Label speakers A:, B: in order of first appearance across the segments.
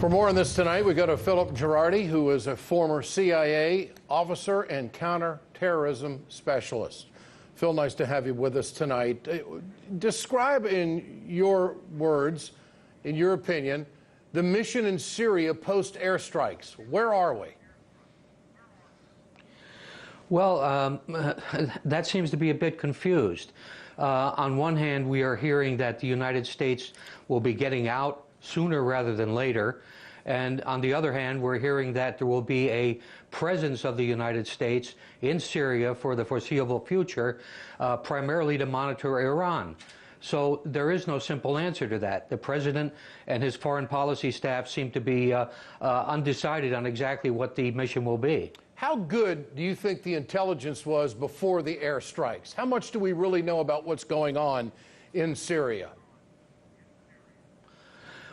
A: For more on this tonight, we go to Philip Giraldi, who is a former CIA officer and counter-terrorism specialist. Phil, nice to have you with us tonight. Describe in your words, in your opinion, the mission in Syria post-airstrikes. Where are we?
B: Well, that seems to be a bit confused. On one hand, we are hearing that the United States will be getting out sooner rather than later. And on the other hand, we're hearing that there will be a presence of the United States in Syria for the foreseeable future, primarily to monitor Iran. So there is no simple answer to that. The president and his foreign policy staff seem to be undecided on exactly what the mission will be.
A: How good do you think the intelligence was before the airstrikes? How much do we really know about what's going on in Syria?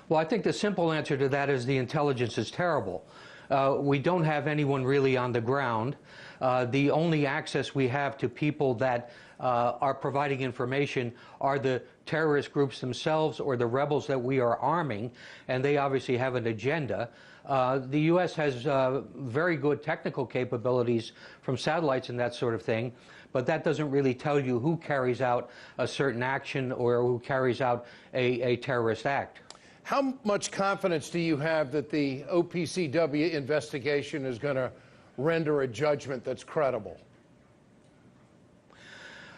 B: Well, I think the simple answer to that is the intelligence is terrible. We don't have anyone really on the ground. The only access we have to people that are providing information are the terrorist groups themselves or the rebels that we are arming, and they obviously have an agenda. The U.S. has very good technical capabilities from satellites and that sort of thing, but that doesn't really tell you who carries out a certain action or who carries out a terrorist act.
A: How much confidence do you have that the OPCW investigation is going to render a judgment that's credible?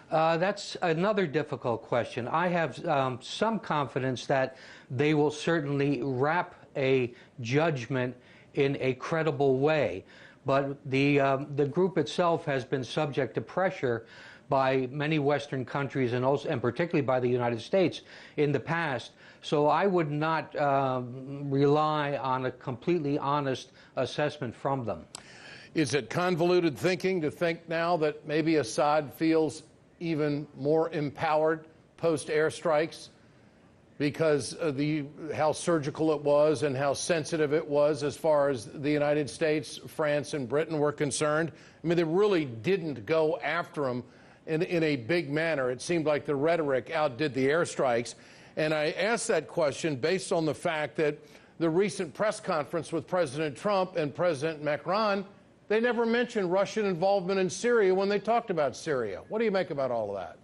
B: That's another difficult question. I have some confidence that they will certainly wrap a judgment in a credible way. But the group itself has been subject to pressure by many Western countries and particularly by the United States in the past. So I would not rely on a completely honest assessment from them.
A: Is it convoluted thinking to think now that maybe Assad feels even more empowered post-airstrikes because of how surgical it was and how sensitive it was as far as the United States, France, and Britain were concerned? I mean, they really didn't go after him in a big manner. It seemed like the rhetoric outdid the airstrikes. And I asked that question based on the fact that the recent press conference with President Trump and President Macron, they never mentioned Russian involvement in Syria when they talked about Syria. What do you make about all of that?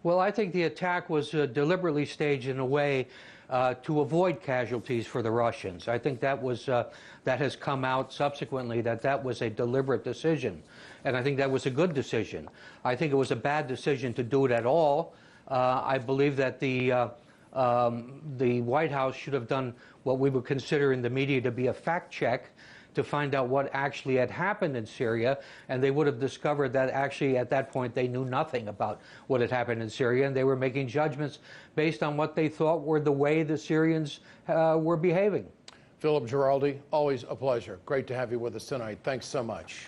B: Well, I think the attack was deliberately staged in a way to avoid casualties for the Russians. I think that was that has come out subsequently that was a deliberate decision, and I think that was a good decision. I think it was a bad decision to do it at all. I believe that the White House should have done what we would consider in the media to be a fact check to find out what actually had happened in Syria, and they would have discovered that actually at that point they knew nothing about what had happened in Syria, and they were making judgments based on what they thought were the way the Syrians were behaving.
A: Philip Giraldi, always a pleasure. Great to have you with us tonight. Thanks so much.